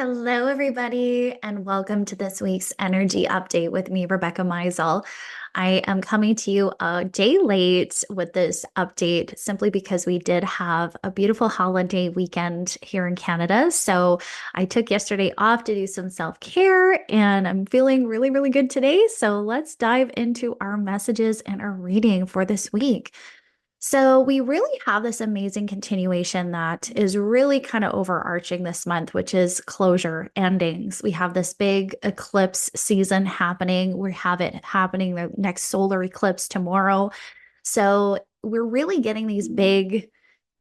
Hello, everybody, and welcome to this week's energy update with me, Rebecca Meisel. I am coming to you a day late with this update simply because we did have a beautiful holiday weekend here in Canada. So I took yesterday off to do some self-care, and I'm feeling really, really good today. So let's dive into our messages and our reading for this week. So, we really have this amazing continuation that is really kind of overarching this month, which is closure, endings. We have this big eclipse season happening. We have it happening the next solar eclipse tomorrow. So, we're really getting these big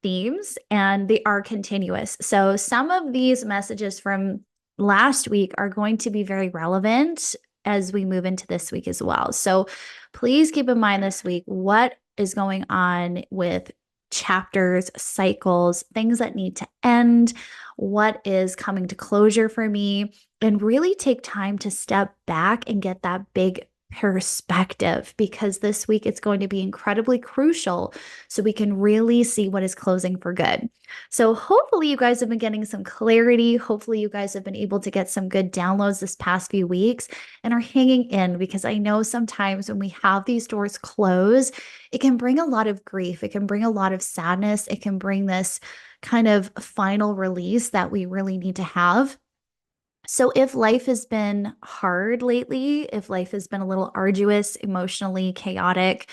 themes and they are continuous. So, some of these messages from last week are going to be very relevant as we move into this week as well. So, please keep in mind this week what is going on with chapters, cycles, things that need to end, what is coming to closure for me, and really take time to step back and get that big perspective because this week it's going to be incredibly crucial so we can really see what is closing for good. So, hopefully, you guys have been getting some clarity. Hopefully, you guys have been able to get some good downloads this past few weeks and are hanging in because I know sometimes when we have these doors close, it can bring a lot of grief. It can bring a lot of sadness. It can bring this kind of final release that we really need to have. So, if life has been hard lately, if life has been a little arduous, emotionally chaotic,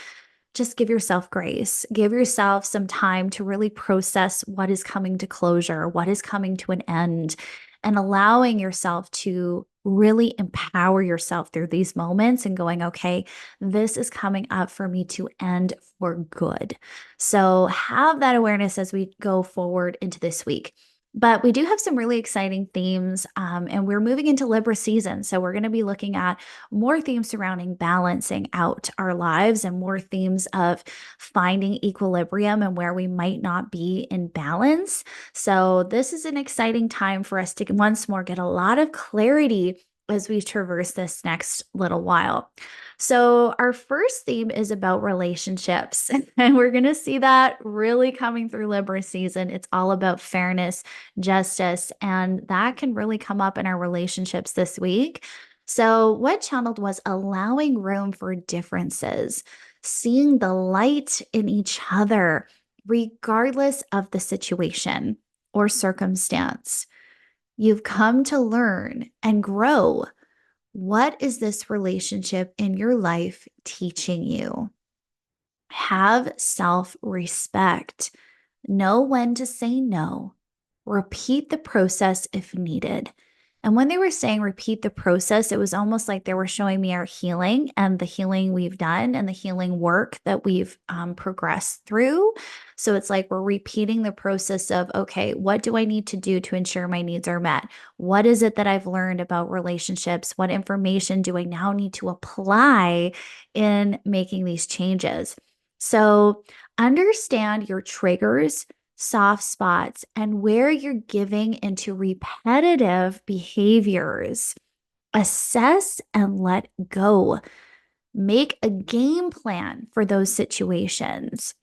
just give yourself grace. Give yourself some time to really process what is coming to closure, what is coming to an end, and allowing yourself to really empower yourself through these moments and going, okay, this is coming up for me to end for good. So have that awareness as we go forward into this week. But we do have some really exciting themes, and we're moving into Libra season. So we're going to be looking at more themes surrounding balancing out our lives and more themes of finding equilibrium and where we might not be in balance. So this is an exciting time for us to once more get a lot of clarity as we traverse this next little while. So, our first theme is about relationships, and we're going to see that really coming through Libra season. It's all about fairness, justice, and that can really come up in our relationships this week. So, what channeled was allowing room for differences, seeing the light in each other, regardless of the situation or circumstance. You've come to learn and grow. What is this relationship in your life teaching you? Have self respect. Know when to say no. Repeat the process if needed. And when they were saying repeat the process, it was almost like they were showing me our healing and the healing we've done and the healing work that we've progressed through. So it's like we're repeating the process of, okay, what do I need to do to ensure my needs are met? What is it that I've learned about relationships? What information do I now need to apply in making these changes? So understand your triggers, soft spots, and where you're giving into repetitive behaviors. Assess and let go. Make a game plan for those situations.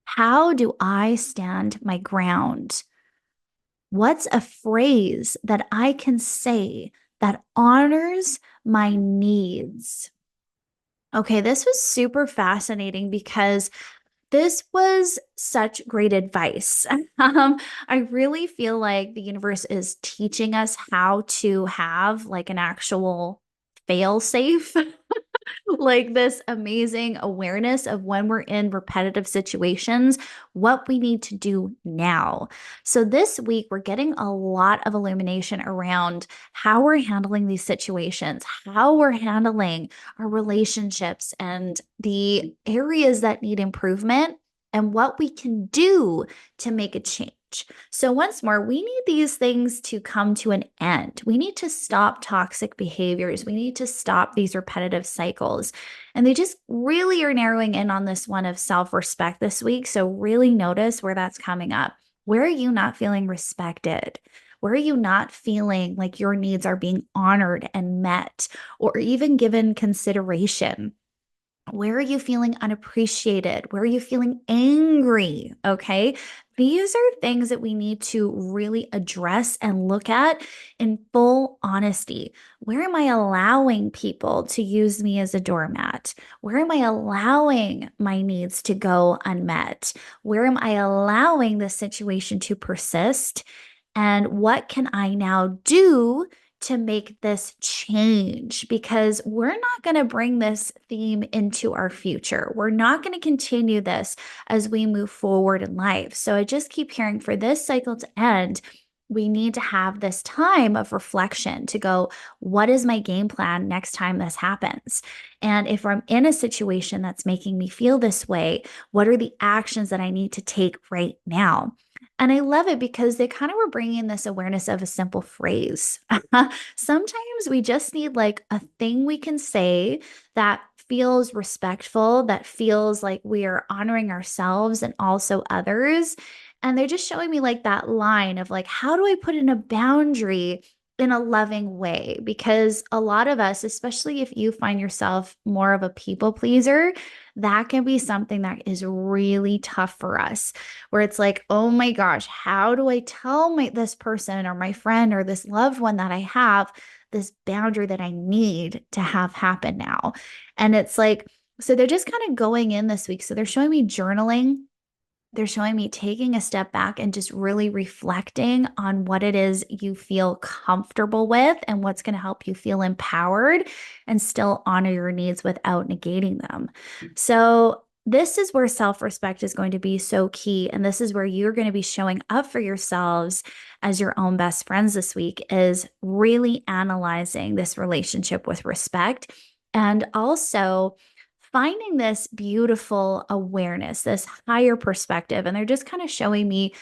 How do I stand my ground? What's a phrase that I can say that honors my needs? Okay, this was super fascinating because this was such great advice. I really feel like the universe is teaching us how to have like an actual fail safe like this amazing awareness of when we're in repetitive situations, what we need to do now. So, this week, we're getting a lot of illumination around how we're handling these situations, how we're handling our relationships, and the areas that need improvement, and what we can do to make a change. So, once more, we need these things to come to an end. We need to stop toxic behaviors. We need to stop these repetitive cycles. And they just really are narrowing in on this one of self respect this week. So, really notice where that's coming up. Where are you not feeling respected? Where are you not feeling like your needs are being honored and met or even given consideration? Where are you feeling unappreciated? Where are you feeling angry? Okay. These are things that we need to really address and look at in full honesty. Where am I allowing people to use me as a doormat? Where am I allowing my needs to go unmet? Where am I allowing the situation to persist? And what can I now do to make this change? Because we're not going to bring this theme into our future. We're not going to continue this as we move forward in life. So I just keep hearing for this cycle to end, we need to have this time of reflection to go, what is my game plan next time this happens? And if I'm in a situation that's making me feel this way, what are the actions that I need to take right now? And I love it because they kind of were bringing this awareness of a simple phrase. Sometimes we just need like a thing we can say that feels respectful, that feels like we are honoring ourselves and also others. And they're just showing me like that line of like, how do I put in a boundary in a loving way? Because a lot of us, especially if you find yourself more of a people pleaser, that can be something that is really tough for us, where it's like, oh my gosh, how do I tell this person or my friend or this loved one that I have this boundary that I need to have happen now? And it's like, so they're just kind of going in this week. So they're showing me journaling, they're showing me taking a step back and just really reflecting on what it is you feel comfortable with and what's going to help you feel empowered and still honor your needs without negating them. So, this is where self respect is going to be so key. And this is where you're going to be showing up for yourselves as your own best friends this week, is really analyzing this relationship with respect and also finding this beautiful awareness, this higher perspective. And they're just kind of showing me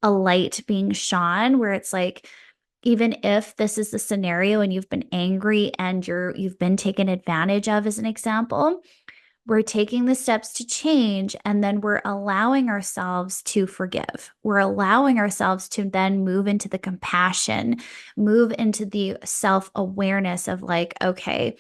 a light being shone where it's like, even if this is the scenario and you've been angry and you've been taken advantage of as an example, we're taking the steps to change and then we're allowing ourselves to forgive. We're allowing ourselves to then move into the compassion, move into the self-awareness of like, okay,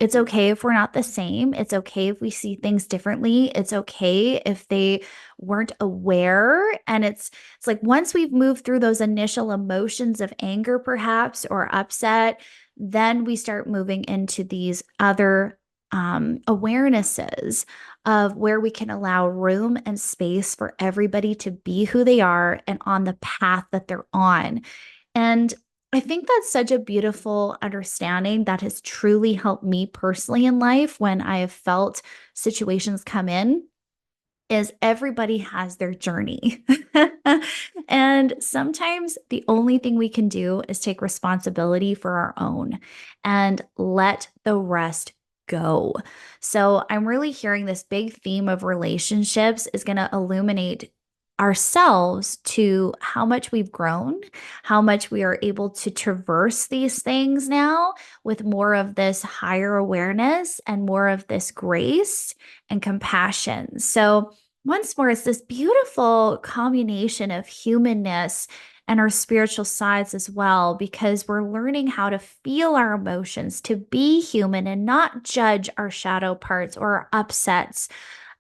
it's okay if we're not the same. It's okay if we see things differently. It's okay if they weren't aware. And it's like once we've moved through those initial emotions of anger, perhaps, or upset, then we start moving into these other awarenesses of where we can allow room and space for everybody to be who they are and on the path that they're on. And I think that's such a beautiful understanding that has truly helped me personally in life when I have felt situations come in, is everybody has their journey. And sometimes the only thing we can do is take responsibility for our own and let the rest go. So I'm really hearing this big theme of relationships is going to illuminate ourselves to how much we've grown, how much we are able to traverse these things now with more of this higher awareness and more of this grace and compassion. So, once more, it's this beautiful combination of humanness and our spiritual sides as well, because we're learning how to feel our emotions, to be human and not judge our shadow parts or our upsets,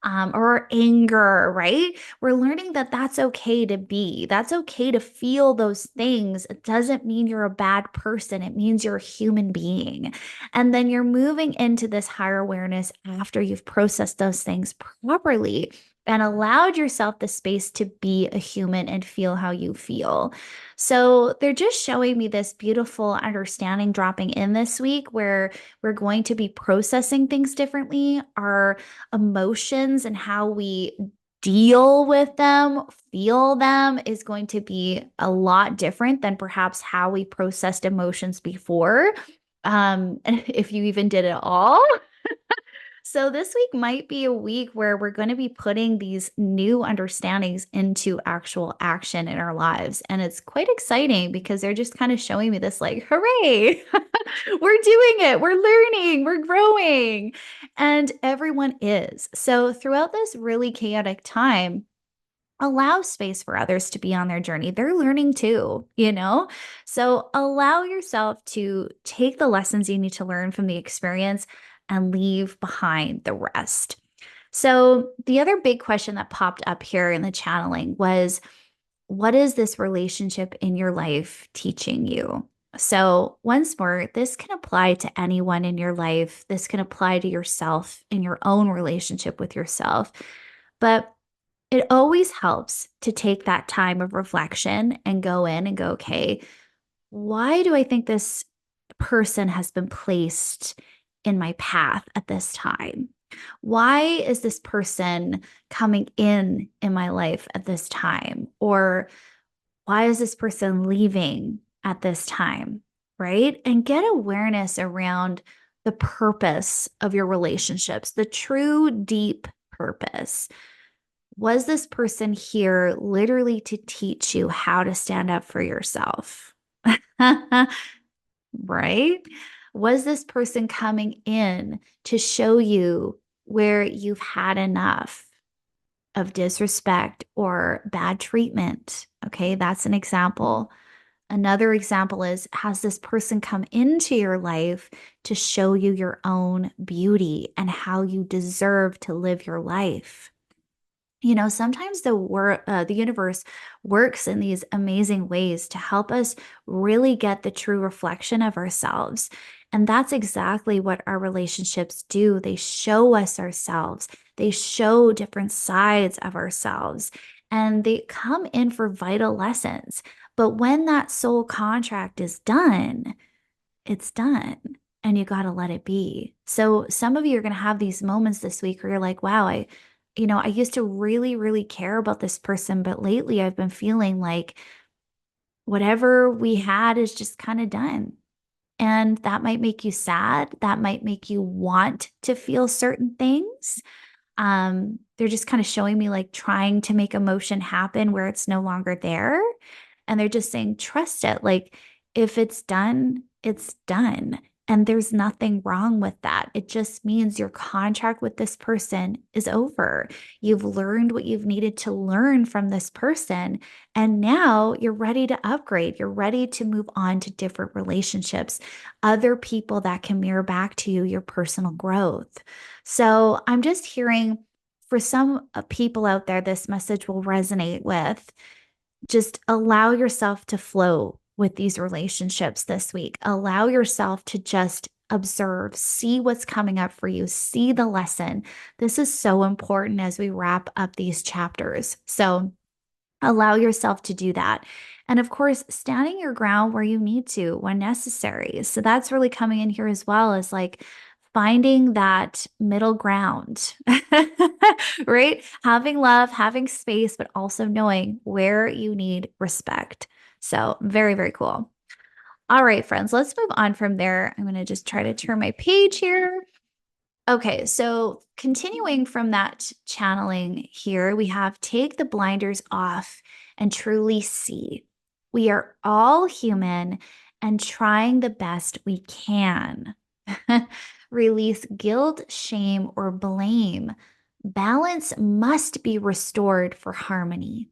or anger, right? We're learning that that's okay to be. That's okay to feel those things. It doesn't mean you're a bad person. It means you're a human being. And then you're moving into this higher awareness after you've processed those things properly and allowed yourself the space to be a human and feel how you feel. So they're just showing me this beautiful understanding dropping in this week where we're going to be processing things differently. Our emotions and how we deal with them, feel them is going to be a lot different than perhaps how we processed emotions before. And if you even did it all. So this week might be a week where we're going to be putting these new understandings into actual action in our lives. And it's quite exciting because they're just kind of showing me this like, hooray, we're doing it, we're learning, we're growing. And everyone is. So throughout this really chaotic time, allow space for others to be on their journey. They're learning too, you know? So allow yourself to take the lessons you need to learn from the experience, and leave behind the rest. So, the other big question that popped up here in the channeling was, what is this relationship in your life teaching you? So, once more, this can apply to anyone in your life. This can apply to yourself in your own relationship with yourself. But it always helps to take that time of reflection and go in and go, okay, why do I think this person has been placed in my path at this time? Why is this person coming in my life at this time? Or why is this person leaving at this time? Right? And get awareness around the purpose of your relationships, the true deep purpose. Was this person here literally to teach you how to stand up for yourself? Right? Was this person coming in to show you where you've had enough of disrespect or bad treatment? Okay, that's an example. Another example is, has this person come into your life to show you your own beauty and how you deserve to live your life? Sometimes the universe works in these amazing ways to help us really get the true reflection of ourselves. And that's exactly what our relationships do. They show us ourselves. They show different sides of ourselves, and they come in for vital lessons. But when that soul contract is done, it's done, and you got to let it be. So some of you are going to have these moments this week where you're like, wow, I used to really, really care about this person, but lately I've been feeling like whatever we had is just kind of done. And that might make you sad. That might make you want to feel certain things. They're just kind of showing me like trying to make emotion happen where it's no longer there. And they're just saying, trust it. Like, if it's done, it's done. And there's nothing wrong with that. It just means your contract with this person is over. You've learned what you've needed to learn from this person. And now you're ready to upgrade. You're ready to move on to different relationships, other people that can mirror back to you your personal growth. So I'm just hearing, for some people out there, this message will resonate with. Just allow yourself to flow with these relationships this week. Allow yourself to just observe, see what's coming up for you, see the lesson. This is so important as we wrap up these chapters. So allow yourself to do that. And of course, standing your ground where you need to when necessary. So that's really coming in here as well, as like finding that middle ground, right? Having love, having space, but also knowing where you need respect. So very, very cool. All right, friends, let's move on from there. I'm going to just try to turn my page here. Okay, so continuing from that channeling here, we have take the blinders off and truly see. We are all human and trying the best we can. Release guilt, shame, or blame. Balance must be restored for harmony.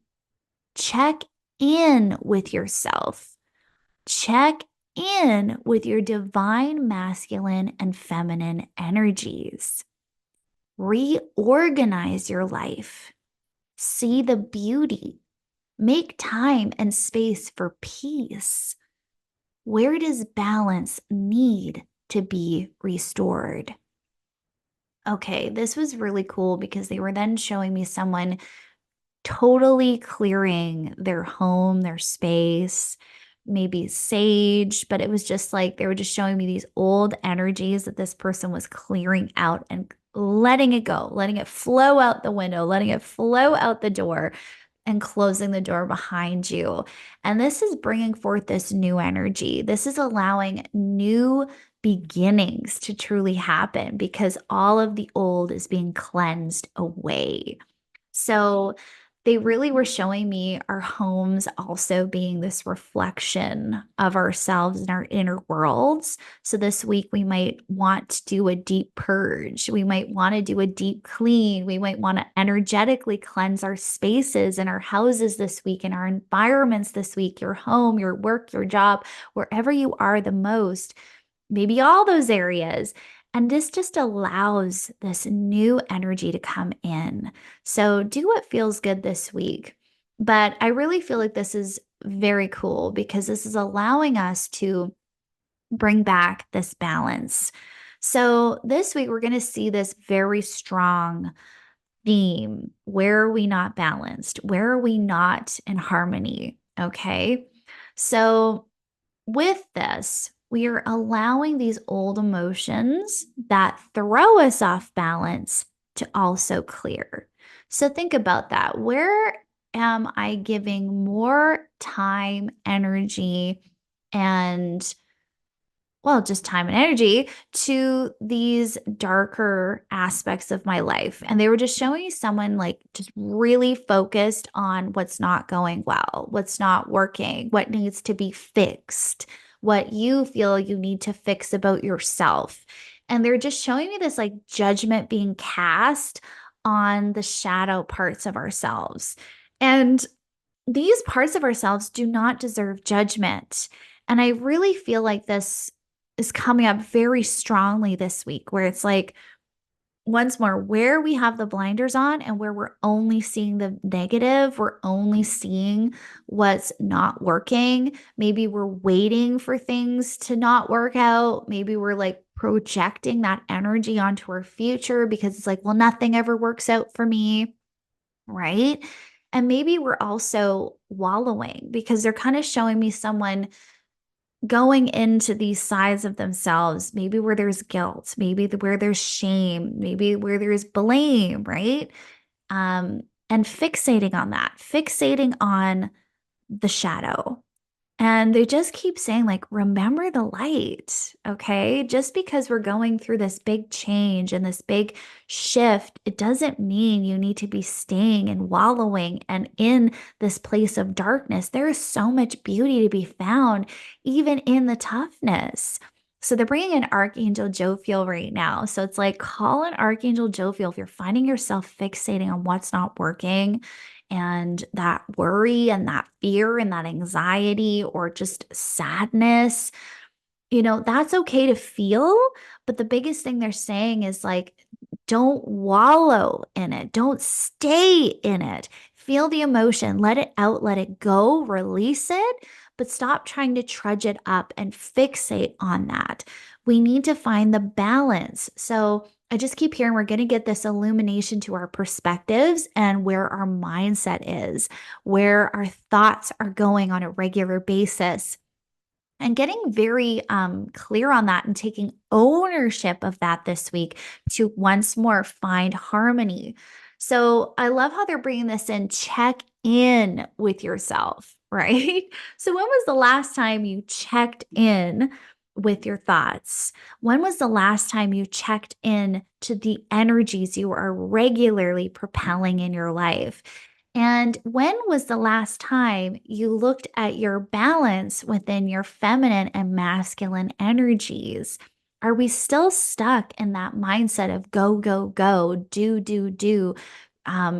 Check in with yourself. Check in with your divine masculine and feminine energies. Reorganize your life. See the beauty. Make time and space for peace. Where does balance need to be restored? Okay, this was really cool because they were then showing me someone totally clearing their home, their space, maybe sage, but it was just like they were just showing me these old energies that this person was clearing out and letting it go, letting it flow out the window, letting it flow out the door, and closing the door behind you. And this is bringing forth this new energy. This is allowing new beginnings to truly happen because all of the old is being cleansed away. So they really were showing me our homes also being this reflection of ourselves and our inner worlds. So this week we might want to do a deep purge. We might want to do a deep clean. We might want to energetically cleanse our spaces and our houses this week and our environments this week, your home, your work, your job, wherever you are the most, maybe all those areas, And this just allows this new energy to come in. So do what feels good this week. But I really feel like this is very cool because this is allowing us to bring back this balance. So this week, we're going to see this very strong theme. Where are we not balanced? Where are we not in harmony? Okay. So with this, we are allowing these old emotions that throw us off balance to also clear. So think about that. Where am I giving more time, energy, and just time and energy to these darker aspects of my life. And they were just showing you someone like just really focused on what's not going well, what's not working, what needs to be fixed, what you feel you need to fix about yourself. And they're just showing me this like judgment being cast on the shadow parts of ourselves. And these parts of ourselves do not deserve judgment. And I really feel like this is coming up very strongly this week, where it's like, once more, where we have the blinders on and where we're only seeing the negative, we're only seeing what's not working. Maybe we're waiting for things to not work out. Maybe we're like projecting that energy onto our future because it's like, well, nothing ever works out for me, right? And maybe we're also wallowing because they're kind of showing me someone going into these sides of themselves, maybe where there's guilt, maybe where there's shame, maybe where there's blame, right? And fixating on that, fixating on the shadow. And they just keep saying, like, remember the light, okay? Just because we're going through this big change and this big shift, it doesn't mean you need to be staying and wallowing and in this place of darkness. There is so much beauty to be found, even in the toughness. So they're bringing in Archangel Jophiel right now. So it's like, call an Archangel Jophiel if you're finding yourself fixating on what's not working and that worry and that fear and that anxiety or just sadness, that's okay to feel. But the biggest thing they're saying is like, don't wallow in it, don't stay in it. Feel the emotion, let it out, let it go, release it, but stop trying to trudge it up and fixate on that. We need to find the balance. So, I just keep hearing we're going to get this illumination to our perspectives and where our mindset is, where our thoughts are going on a regular basis and getting very clear on that and taking ownership of that this week to once more find harmony. So I love how they're bringing this in. Check in with yourself, right? So when was the last time you checked in with your thoughts? When was the last time you checked in to the energies you are regularly propelling in your life? And when was the last time you looked at your balance within your feminine and masculine energies? Are we still stuck in that mindset of go, go, go, do,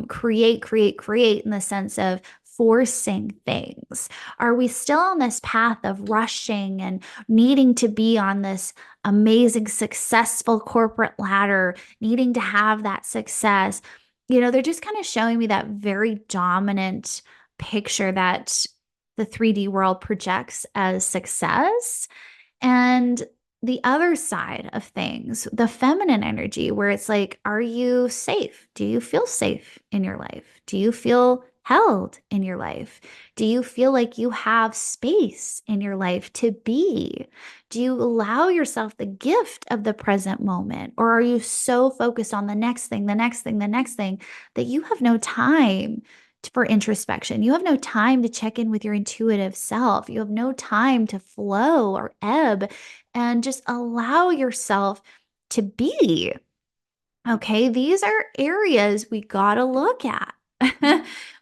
create, create, create in the sense of forcing things? Are we still on this path of rushing and needing to be on this amazing, successful corporate ladder, needing to have that success? They're just kind of showing me that very dominant picture that the 3D world projects as success. And the other side of things, the feminine energy, where it's like, are you safe? Do you feel safe in your life? Do you feel held in your life? Do you feel like you have space in your life to be? Do you allow yourself the gift of the present moment? Or are you so focused on the next thing, the next thing, the next thing that you have no time for introspection? You have no time to check in with your intuitive self. You have no time to flow or ebb and just allow yourself to be. Okay, these are areas we got to look at.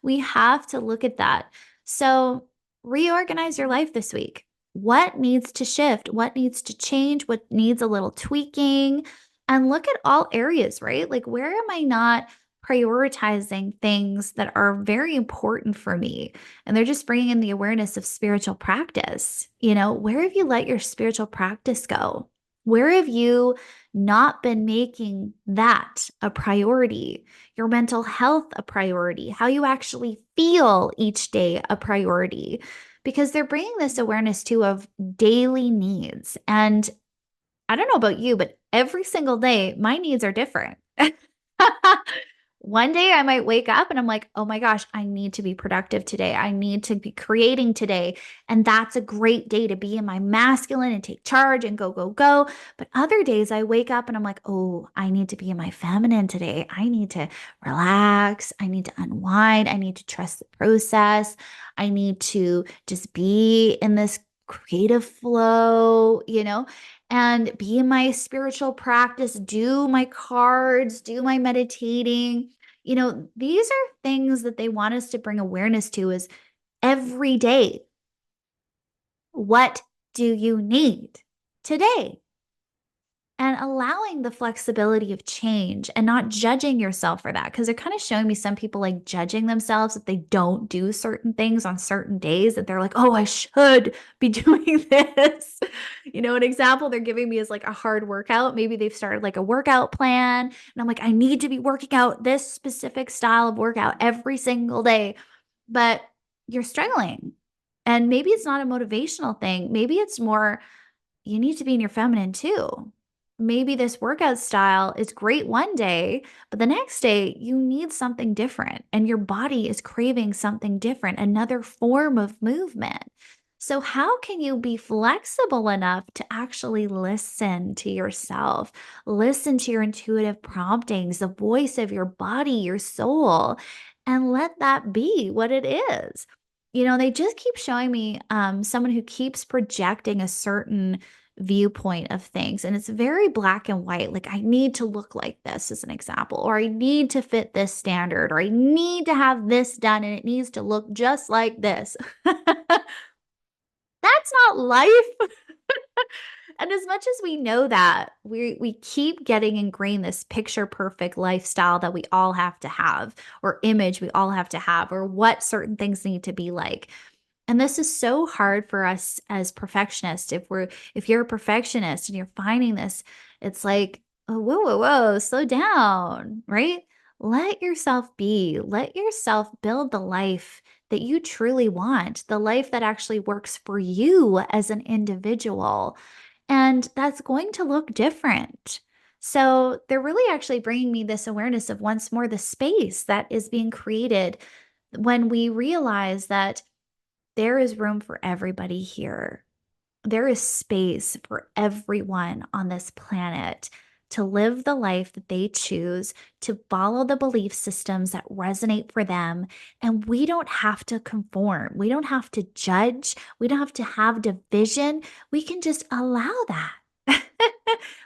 We have to look at that. So, reorganize your life this week. What needs to shift? What needs to change? What needs a little tweaking? And look at all areas, right? Like, where am I not prioritizing things that are very important for me? And they're just bringing in the awareness of spiritual practice. Where have you let your spiritual practice go? Where have you not been making that a priority? Your mental health a priority, how you actually feel each day a priority, because they're bringing this awareness too of daily needs. And I don't know about you, but every single day, my needs are different. One day I might wake up and I'm like, oh my gosh, I need to be productive today. I need to be creating today. And that's a great day to be in my masculine and take charge and go, go, go. But other days I wake up and I'm like, oh, I need to be in my feminine today. I need to relax. I need to unwind. I need to trust the process. I need to just be in this creative flow, and be in my spiritual practice, do my cards, do my meditating. These are things that they want us to bring awareness to is every day. What do you need today? And allowing the flexibility of change and not judging yourself for that. Because they're kind of showing me some people like judging themselves if they don't do certain things on certain days, that they're like, oh, I should be doing this. An example they're giving me is like a hard workout. Maybe they've started like a workout plan. And I'm like, I need to be working out this specific style of workout every single day. But you're struggling. And maybe it's not a motivational thing. Maybe it's more you need to be in your feminine too. Maybe this workout style is great one day, but the next day you need something different and your body is craving something different, another form of movement. So, how can you be flexible enough to actually listen to yourself, listen to your intuitive promptings, the voice of your body, your soul, and let that be what it is? They just keep showing me someone who keeps projecting a certain viewpoint of things. And it's very black and white. Like, I need to look like this, as an example, or I need to fit this standard, or I need to have this done and it needs to look just like this. That's not life. And as much as we know that, we keep getting ingrained this picture perfect lifestyle that we all have to have, or image we all have to have, or what certain things need to be like. And this is so hard for us as perfectionists. If you're a perfectionist and you're finding this, it's like, oh, whoa, whoa, whoa, slow down, right? Let yourself be. Let yourself build the life that you truly want, the life that actually works for you as an individual. And that's going to look different. So they're really actually bringing me this awareness of once more the space that is being created when we realize that there is room for everybody here. There is space for everyone on this planet to live the life that they choose, to follow the belief systems that resonate for them. And we don't have to conform. We don't have to judge. We don't have to have division. We can just allow that.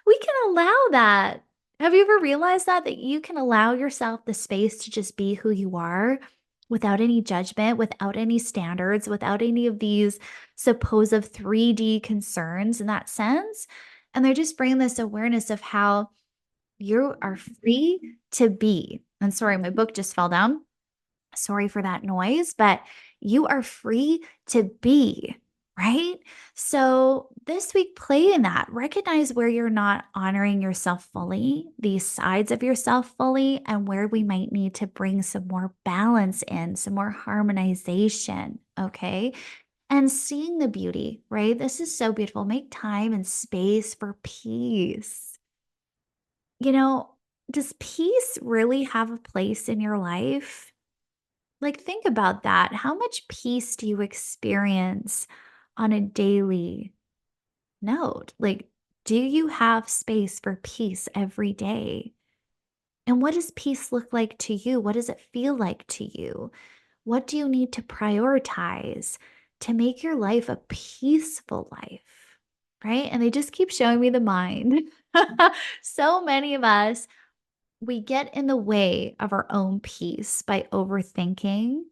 We can allow that. Have you ever realized that you can allow yourself the space to just be who you are without any judgment, without any standards, without any of these supposed 3D concerns in that sense? And they're just bringing this awareness of how you are free to be. And sorry, my book just fell down. Sorry for that noise, but you are free to be, right? So this week, play in that. Recognize where you're not honoring yourself fully, these sides of yourself fully, and where we might need to bring some more balance in, some more harmonization. Okay. And seeing the beauty, right? This is so beautiful. Make time and space for peace. You know, does peace really have a place in your life? Like, think about that. How much peace do you experience on a daily note? Like, do you have space for peace every day? And what does peace look like to you? What does it feel like to you? What do you need to prioritize to make your life a peaceful life? Right? And they just keep showing me the mind. So many of us, we get in the way of our own peace by overthinking.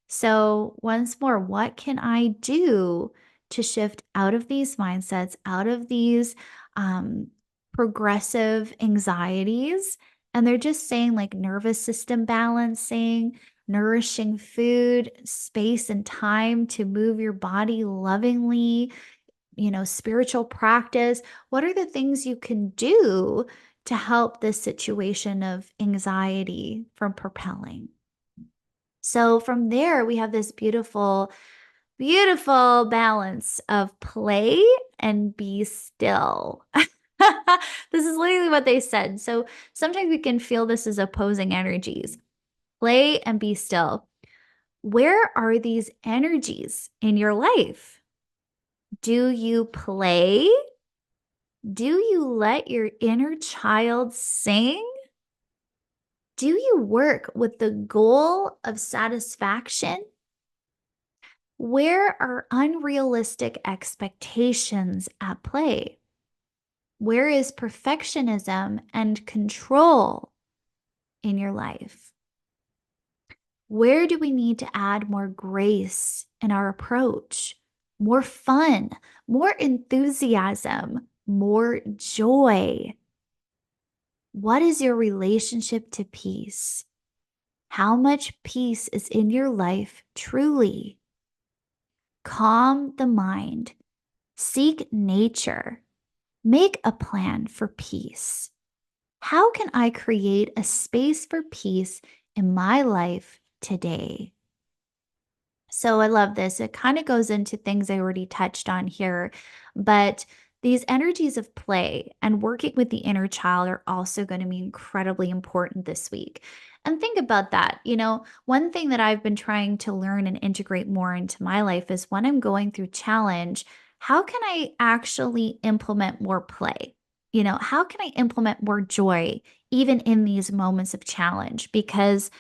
So, once more, what can I do to shift out of these mindsets, out of these um, progressive anxieties? And they're just saying like nervous system balancing, nourishing food, space and time to move your body lovingly, spiritual practice? What are the things you can do to help this situation of anxiety from propelling? So from there, we have this beautiful, beautiful balance of play and be still. This is literally what they said. So sometimes we can feel this as opposing energies. Play and be still. Where are these energies in your life? Do you play? Do you let your inner child sing? Do you work with the goal of satisfaction? Where are unrealistic expectations at play? Where is perfectionism and control in your life? Where do we need to add more grace in our approach? More fun, more enthusiasm, more joy. What is your relationship to peace? How much peace is in your life truly? Calm the mind, seek nature, make a plan for peace. How can I create a space for peace in my life today? So I love this. It kind of goes into things I already touched on here, but these energies of play and working with the inner child are also going to be incredibly important this week. And think about that. One thing that I've been trying to learn and integrate more into my life is when I'm going through challenge, how can I actually implement more play? How can I implement more joy even in these moments of challenge? Because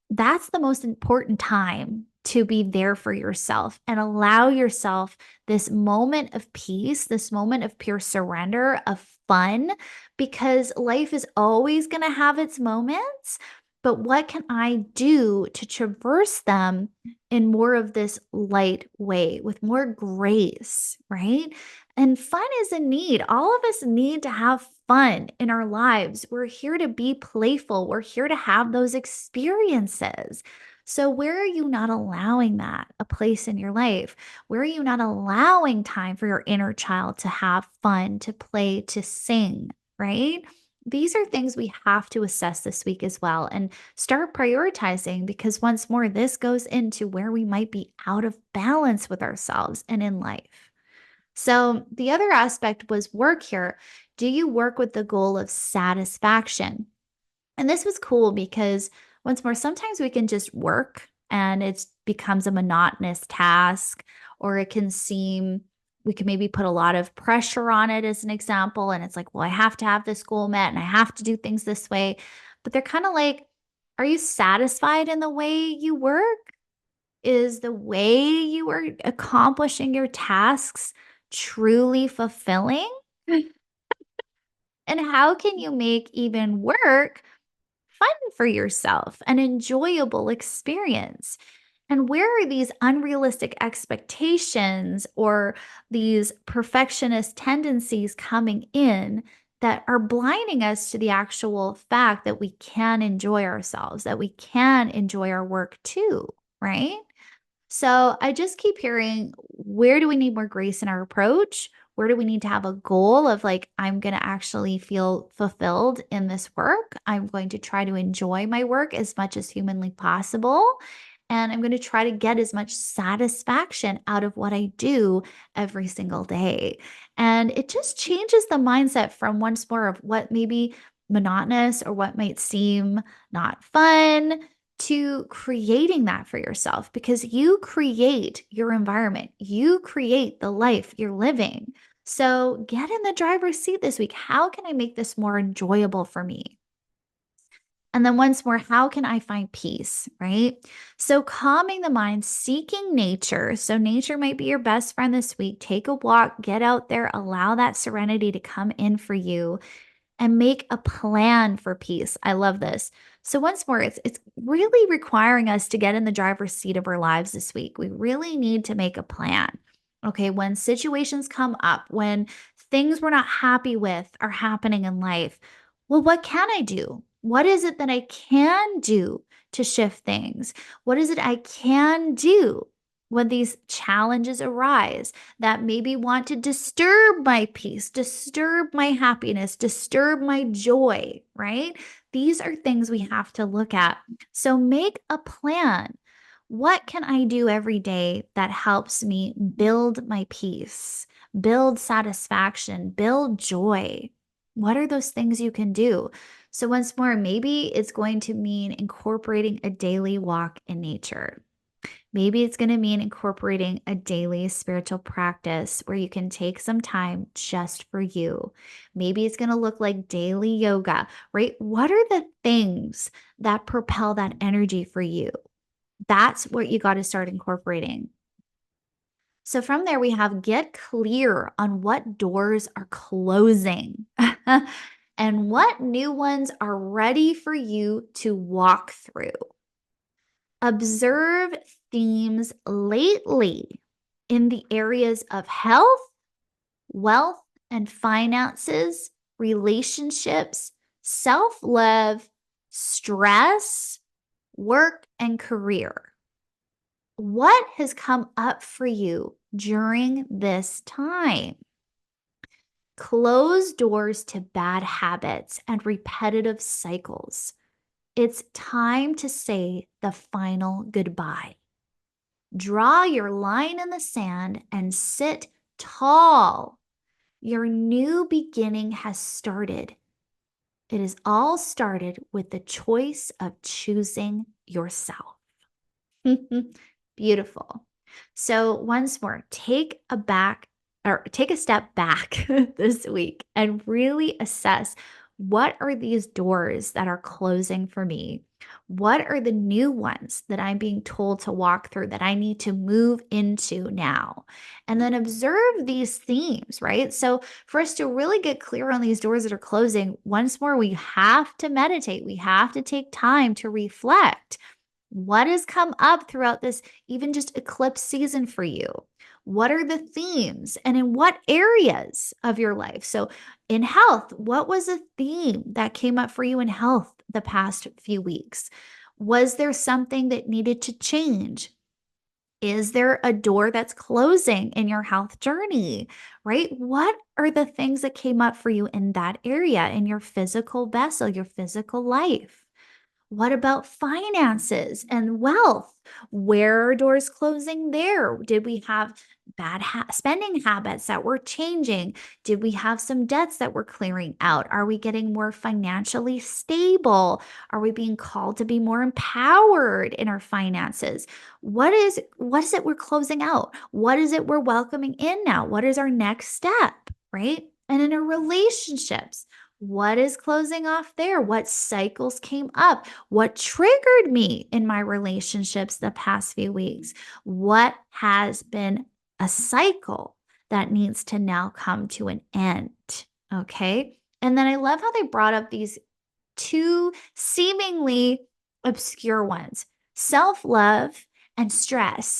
that's the most important time to be there for yourself and allow yourself this moment of peace, this moment of pure surrender, of fun, because life is always going to have its moments. But what can I do to traverse them in more of this light way with more grace, right? And fun is a need. All of us need to have fun in our lives. We're here to be playful. We're here to have those experiences. So, where are you not allowing that a place in your life? Where are you not allowing time for your inner child to have fun, to play, to sing, right? These are things we have to assess this week as well and start prioritizing because, once more, this goes into where we might be out of balance with ourselves and in life. So, the other aspect was work here. Do you work with the goal of satisfaction? And this was cool because, once more, sometimes we can just work and it becomes a monotonous task, or it can seem we can maybe put a lot of pressure on it, as an example. And it's like, well, I have to have this goal met and I have to do things this way. But they're kind of like, are you satisfied in the way you work? Is the way you are accomplishing your tasks truly fulfilling? And how can you make even work fun for yourself, an enjoyable experience? And where are these unrealistic expectations or these perfectionist tendencies coming in that are blinding us to the actual fact that we can enjoy ourselves, that we can enjoy our work too, right? So I just keep hearing, where do we need more grace in our approach? Where do we need to have a goal of like, I'm going to actually feel fulfilled in this work? I'm going to try to enjoy my work as much as humanly possible. And I'm going to try to get as much satisfaction out of what I do every single day. And it just changes the mindset from once more of what may be monotonous or what might seem not fun to creating that for yourself, because you create your environment, you create the life you're living. So get in the driver's seat this week. How can I make this more enjoyable for me? And then once more, how can I find peace, right? So calming the mind, seeking nature. So nature might be your best friend this week. Take a walk, get out there, allow that serenity to come in for you and make a plan for peace. I love this. So once more, it's really requiring us to get in the driver's seat of our lives this week. We really need to make a plan. Okay, when situations come up, when things we're not happy with are happening in life, well, what can I do? What is it that I can do to shift things? What is it I can do when these challenges arise that maybe want to disturb my peace, disturb my happiness, disturb my joy, right? These are things we have to look at. So make a plan. What can I do every day that helps me build my peace, build satisfaction, build joy? What are those things you can do? So, once more, maybe it's going to mean incorporating a daily walk in nature. Maybe it's going to mean incorporating a daily spiritual practice where you can take some time just for you. Maybe it's going to look like daily yoga, right? What are the things that propel that energy for you? That's what you got to start incorporating. So from there, we have get clear on what doors are closing and what new ones are ready for you to walk through. Observe themes lately in the areas of health, wealth and finances, relationships, self love, stress, work, and career. What has come up for you during this time? Close doors to bad habits and repetitive cycles. It's time to say the final goodbye. Draw your line in the sand and sit tall. Your new beginning has started. It is all started with the choice of choosing yourself. Beautiful. So once more, take a step back this week and really assess, what are these doors that are closing for me? What are the new ones that I'm being told to walk through that I need to move into now? And then observe these themes, right? So for us to really get clear on these doors that are closing, once more, we have to meditate. We have to take time to reflect. What has come up throughout this, even just eclipse season for you? What are the themes and in what areas of your life? So, in health, what was a theme that came up for you in health the past few weeks? Was there something that needed to change? Is there a door that's closing in your health journey, right? What are the things that came up for you in that area, in your physical vessel, your physical life? What about finances and wealth? Where are doors closing there? Did we have bad spending habits that were changing? Did we have some debts that we're clearing out? Are we getting more financially stable? Are we being called to be more empowered in our finances? What is it we're closing out? What is it we're welcoming in now? What is our next step, right? And in our relationships, what is closing off there? What cycles came up? What triggered me in my relationships the past few weeks? What has been a cycle that needs to now come to an end? Okay. And then I love how they brought up these two seemingly obscure ones: self love and stress.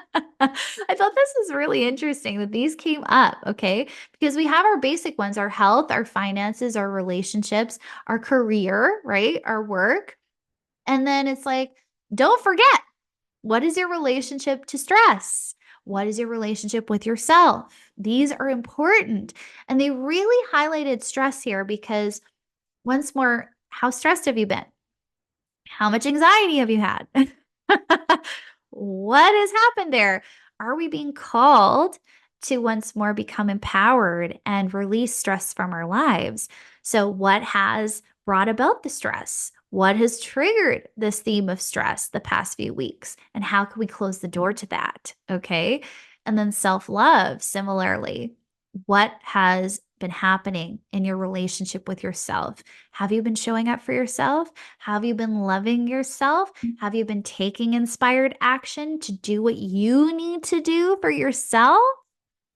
I thought this was really interesting that these came up, okay? Because we have our basic ones: our health, our finances, our relationships, our career, right? Our work. And then it's like, don't forget, what is your relationship to stress? What is your relationship with yourself? These are important. And they really highlighted stress here because, once more, how stressed have you been? How much anxiety have you had? What has happened there? Are we being called to once more become empowered and release stress from our lives? So, what has brought about the stress? What has triggered this theme of stress the past few weeks? And how can we close the door to that? Okay. And then self love, similarly. What has been happening in your relationship with yourself? Have you been showing up for yourself? Have you been loving yourself? Have you been taking inspired action to do what you need to do for yourself?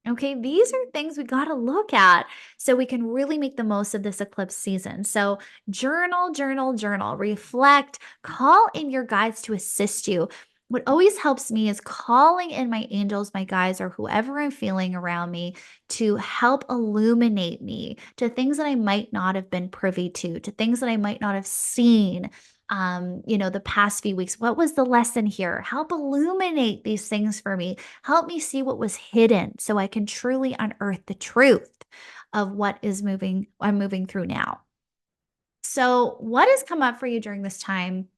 Okay, these are things we got to look at so we can really make the most of this eclipse season. So, journal, journal, journal, reflect, call in your guides to assist you. What always helps me is calling in my angels, my guides, or whoever I'm feeling around me to help illuminate me to things that I might not have been privy to things that I might not have seen. the past few weeks. What was the lesson here? Help illuminate these things for me. Help me see what was hidden so I can truly unearth the truth of what is moving, I'm moving through now. So, what has come up for you during this time?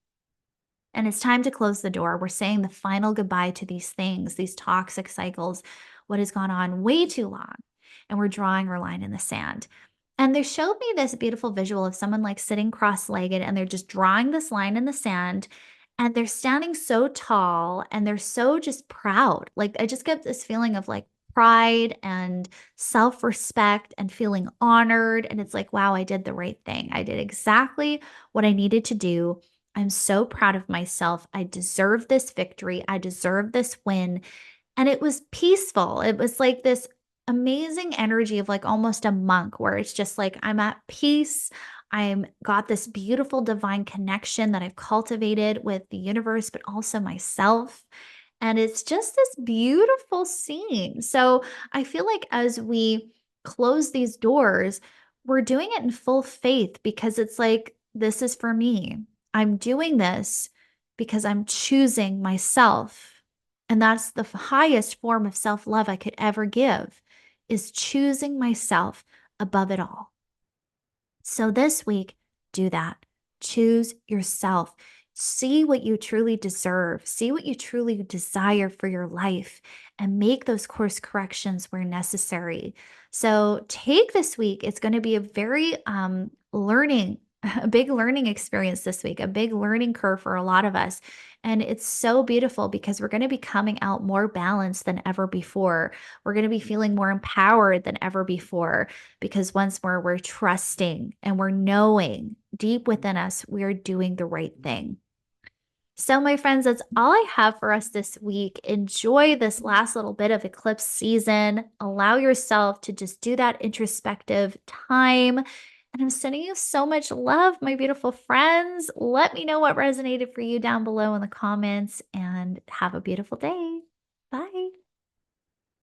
And it's time to close the door. We're saying the final goodbye to these things, these toxic cycles, what has gone on way too long. And we're drawing our line in the sand. And they showed me this beautiful visual of someone like sitting cross legged and they're just drawing this line in the sand. And they're standing so tall and they're so just proud. Like I just get this feeling of like pride and self respect and feeling honored. And it's like, wow, I did the right thing. I did exactly what I needed to do. I'm so proud of myself. I deserve this victory. I deserve this win. And it was peaceful. It was like this amazing energy of like almost a monk where it's just like I'm at peace. I'm got this beautiful divine connection that I've cultivated with the universe, but also myself. And it's just this beautiful scene. So I feel like as we close these doors, we're doing it in full faith because it's like, this is for me. I'm doing this because I'm choosing myself. And that's the highest form of self-love I could ever give is choosing myself above it all. So this week, do that. Choose yourself. See what you truly deserve. See what you truly desire for your life and make those course corrections where necessary. So take this week. It's going to be a very learning, a big learning experience this week, a big learning curve for a lot of us. And it's so beautiful because we're going to be coming out more balanced than ever before. We're going to be feeling more empowered than ever before because once more we're trusting and we're knowing deep within us we're doing the right thing. So, my friends, that's all I have for us this week. Enjoy this last little bit of eclipse season. Allow yourself to just do that introspective time. And I'm sending you so much love, my beautiful friends. Let me know what resonated for you down below in the comments and have a beautiful day. Bye.